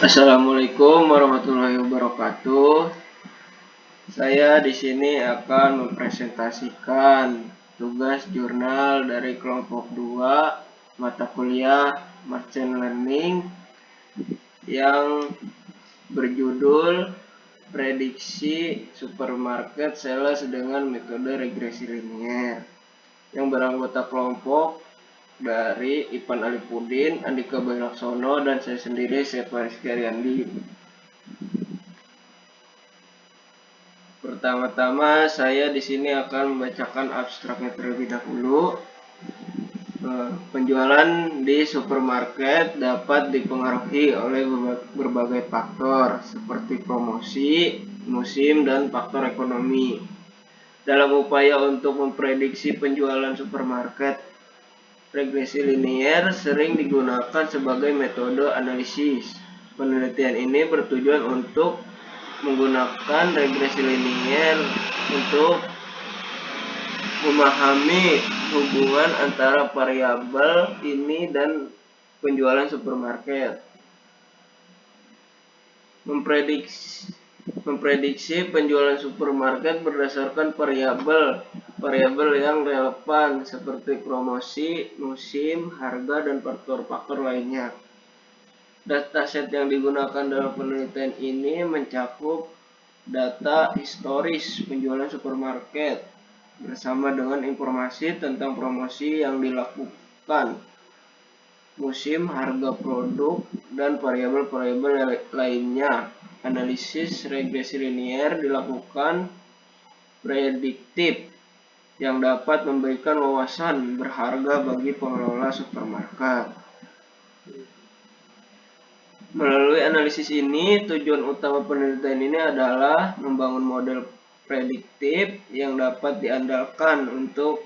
Assalamualaikum warahmatullahi wabarakatuh. Saya di sini akan mempresentasikan tugas jurnal dari kelompok 2 mata kuliah Merchant Learning yang berjudul Prediksi Supermarket Sales dengan Metode Regresi Linier, yang beranggota kelompok dari Ipan Alipudin, Andika Bailaksono, dan saya sendiri, Sepa Rizky Ariandi. Pertama-tama saya di sini akan membacakan abstraknya terlebih dahulu. Penjualan di supermarket dapat dipengaruhi oleh berbagai faktor seperti promosi, musim, dan faktor ekonomi. Dalam upaya untuk memprediksi penjualan supermarket, regresi linier sering digunakan sebagai metode analisis. Penelitian ini bertujuan untuk menggunakan regresi linier untuk memahami hubungan antara variabel ini dan penjualan supermarket. Memprediksi penjualan supermarket berdasarkan variabel yang relevan seperti promosi, musim, harga, dan faktor-faktor lainnya. Dataset yang digunakan dalam penelitian ini mencakup data historis penjualan supermarket bersama dengan informasi tentang promosi yang dilakukan, musim, harga produk, dan variabel-variabel lainnya. Analisis regresi linier dilakukan prediktif yang dapat memberikan wawasan berharga bagi pengelola supermarket. Melalui analisis ini, tujuan utama penelitian ini adalah membangun model prediktif yang dapat diandalkan untuk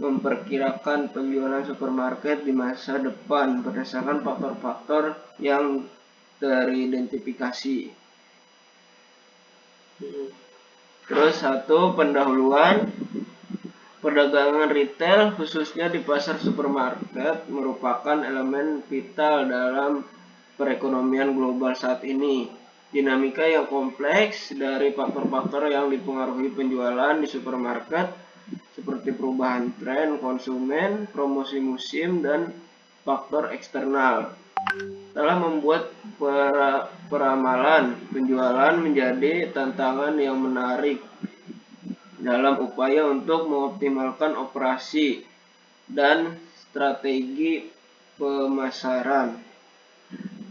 memperkirakan penjualan supermarket di masa depan berdasarkan faktor-faktor yang teridentifikasi. Terus pendahuluan. Perdagangan retail khususnya di pasar supermarket merupakan elemen vital dalam perekonomian global saat ini. Dinamika yang kompleks dari faktor-faktor yang dipengaruhi penjualan di supermarket seperti perubahan tren konsumen, promosi musim, dan faktor eksternal telah membuat peramalan penjualan menjadi tantangan yang menarik dalam upaya untuk mengoptimalkan operasi dan strategi pemasaran.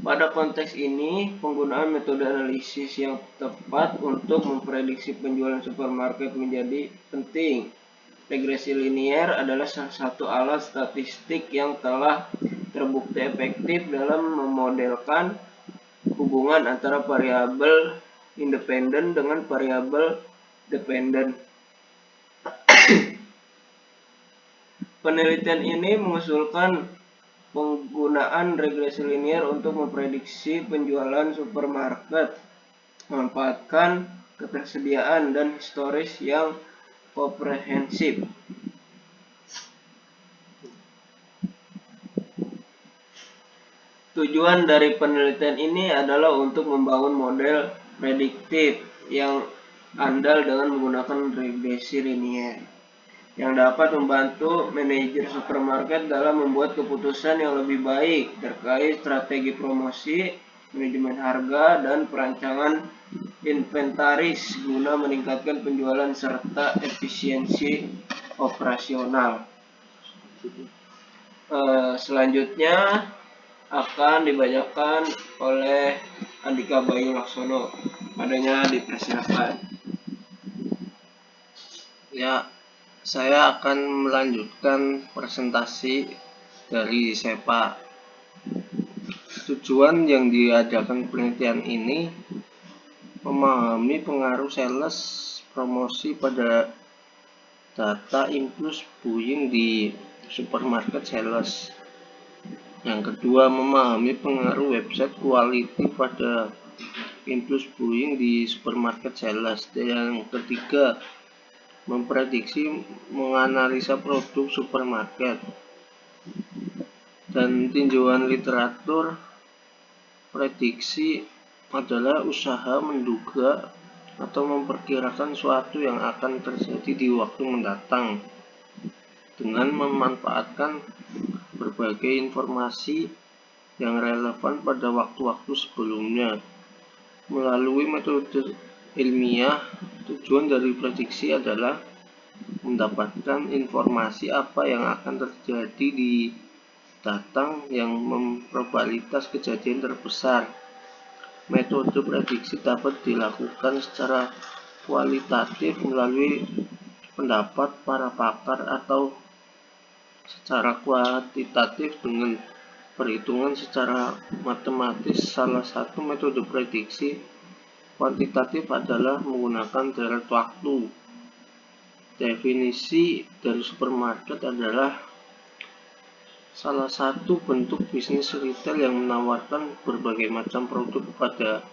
Pada konteks ini, penggunaan metode analisis yang tepat untuk memprediksi penjualan supermarket menjadi penting. Regresi linier adalah salah satu alat statistik yang telah terbukti efektif dalam memodelkan hubungan antara variabel independen dengan variabel dependen. Penelitian ini mengusulkan penggunaan regresi linier untuk memprediksi penjualan supermarket, memanfaatkan ketersediaan dan historis yang komprehensif. Tujuan dari penelitian ini adalah untuk membangun model prediktif yang andal dengan menggunakan regresi linier, yang dapat membantu manajer supermarket dalam membuat keputusan yang lebih baik terkait strategi promosi, manajemen harga, dan perancangan inventaris guna meningkatkan penjualan serta efisiensi operasional. Selanjutnya akan dibacakan oleh Andika Bailaksono. Adanya dipersilakan. Ya, saya akan melanjutkan presentasi dari Sepa. Tujuan yang diadakan penelitian ini memahami pengaruh sales promosi pada data impuls buying di supermarket sales. Yang kedua, memahami pengaruh website quality pada impuls buying di supermarket sales. Dan yang ketiga, memprediksi menganalisa produk supermarket. Dan tinjauan literatur Prediksi adalah usaha menduga atau memperkirakan suatu yang akan terjadi di waktu mendatang dengan memanfaatkan berbagai informasi yang relevan pada waktu-waktu sebelumnya. Melalui metode ilmiah, tujuan dari prediksi adalah mendapatkan informasi apa yang akan terjadi di datang yang memprobabilitas kejadian terbesar. Metode prediksi dapat dilakukan secara kualitatif melalui pendapat para pakar atau secara kuantitatif dengan perhitungan secara matematis. Salah satu metode prediksi kuantitatif adalah menggunakan deret waktu. Definisi dari supermarket adalah salah satu bentuk bisnis retail yang menawarkan berbagai macam produk kepada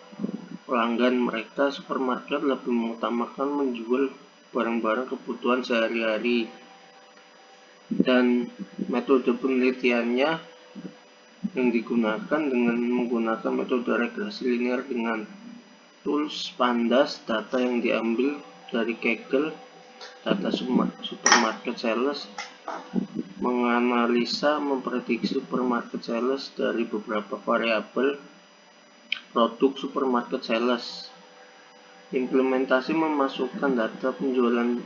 pelanggan mereka. Supermarket lebih mengutamakan menjual barang-barang kebutuhan sehari-hari, dan metode penelitiannya yang digunakan dengan menggunakan metode regresi linear dengan tools pandas. Data yang diambil dari Kaggle, data supermarket sales, menganalisa memprediksi supermarket sales dari beberapa variabel produk supermarket sales. Implementasi memasukkan data penjualan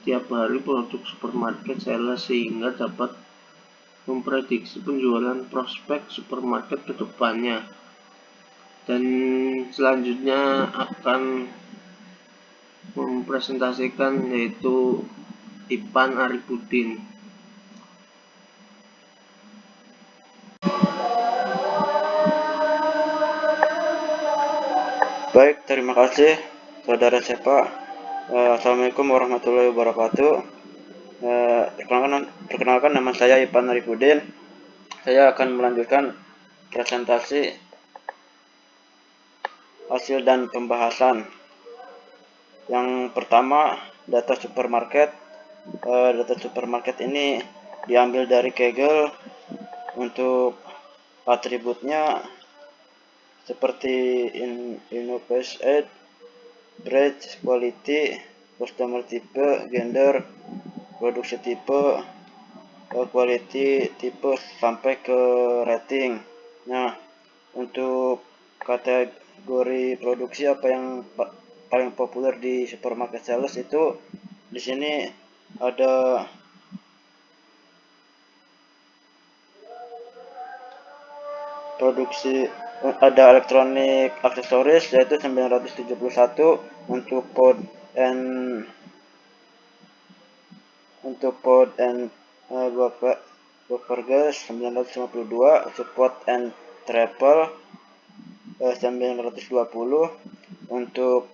tiap hari produk supermarket sales sehingga dapat memprediksi penjualan prospek supermarket ke depannya. Dan selanjutnya akan mempresentasikan yaitu Ipan Arifudin. Baik, terima kasih Saudara Sepa. Assalamualaikum warahmatullahi wabarakatuh. Perkenalkan nama saya Ipan Arifudin. Saya akan melanjutkan presentasi hasil dan pembahasan. Yang pertama, data supermarket. Data supermarket ini diambil dari Kaggle. Untuk atributnya seperti innovation age, breadth, quality, customer type, gender, produksi type, quality type sampai ke rating. Nah, untuk kategori produksi apa yang paling populer di supermarket sales itu di sini ada produksi, ada elektronik aksesoris yaitu 971, untuk pod and buffer gas 952, support and travel 920, untuk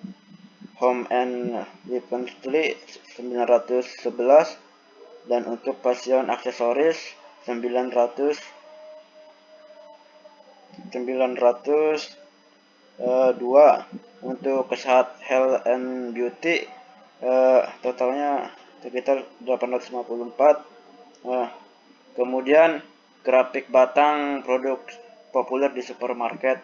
home and weaponry 911, dan untuk fashion aksesoris 902. Untuk kesehatan health and beauty totalnya sekitar 854. Kemudian grafik batang produk populer di supermarket,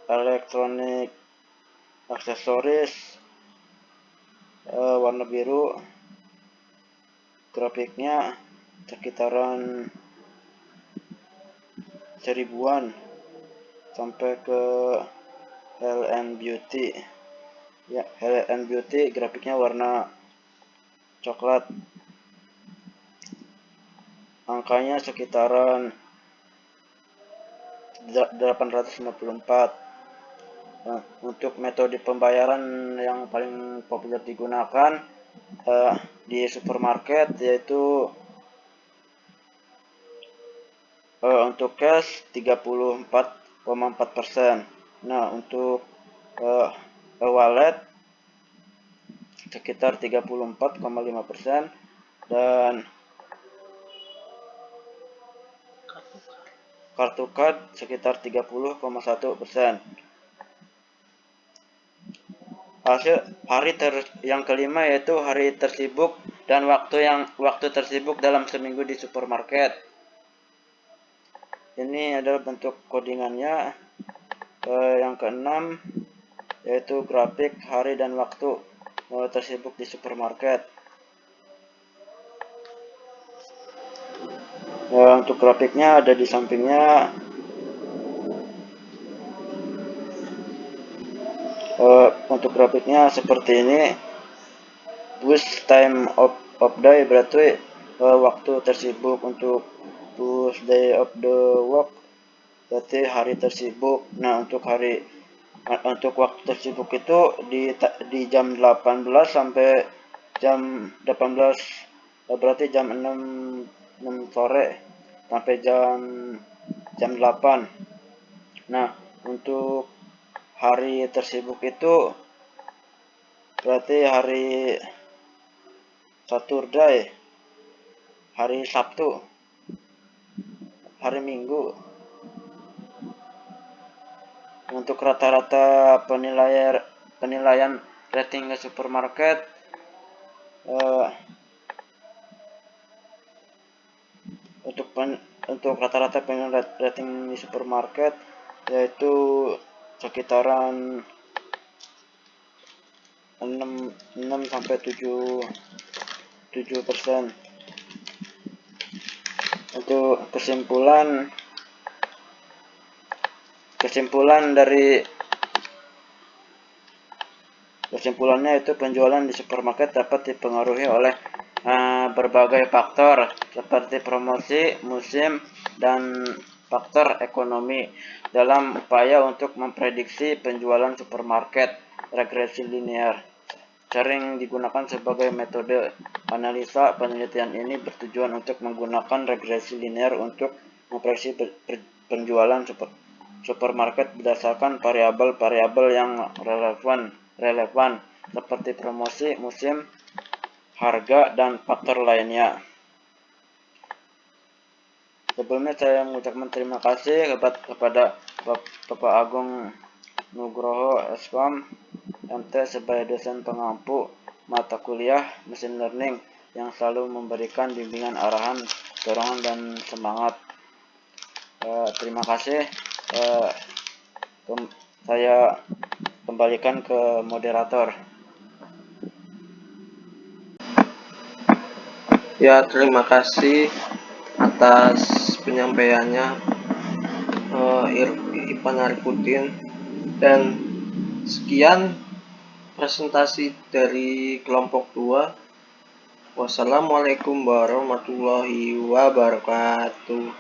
elektronik aksesoris warna biru, grafiknya sekitaran 1000-an, sampai ke health and beauty. Ya, health and beauty grafiknya warna coklat, angkanya sekitaran 854. Untuk metode pembayaran yang paling populer digunakan di supermarket yaitu untuk cash 34,4%. Nah, untuk wallet sekitar 34,5%, dan kartu card sekitar 30,1%. Hasil hari yang kelima yaitu hari tersibuk dan waktu tersibuk dalam seminggu di supermarket. Ini adalah bentuk codingannya. Yang keenam yaitu grafik hari dan waktu tersibuk di supermarket. Untuk grafiknya ada di sampingnya. Untuk grafiknya seperti ini. Boost time of day berarti waktu tersibuk. Untuk boost day of the work berarti hari tersibuk. Nah, untuk waktu tersibuk itu di jam 18 sampai jam 18, berarti jam 6 sore sampai jam 8. Nah, untuk hari tersibuk itu berarti hari Saturday, hari Sabtu, hari Minggu. Untuk rata-rata penilaian rating ke supermarket, untuk rata-rata penilaian rating di supermarket yaitu sekitaran 6 sampai 7%. Untuk kesimpulannya itu penjualan di supermarket dapat dipengaruhi oleh berbagai faktor seperti promosi, musim, dan faktor ekonomi. Dalam upaya untuk memprediksi penjualan supermarket, regresi linear sering digunakan sebagai metode analisa. Penelitian ini bertujuan untuk menggunakan regresi linear untuk memprediksi penjualan supermarket berdasarkan variabel-variabel yang relevan seperti promosi, musim, harga, dan faktor lainnya. Sebelumnya saya mengucapkan terima kasih kepada Bapak Agung Nugroho SKOM MT sebagai dosen pengampu mata kuliah Machine Learning yang selalu memberikan bimbingan, arahan, dorongan, dan semangat. Terima kasih. Saya kembalikan ke moderator. Ya, terima kasih atas penyampaiannya Ipan Arifudin, dan sekian presentasi dari kelompok 2. Wassalamualaikum warahmatullahi wabarakatuh.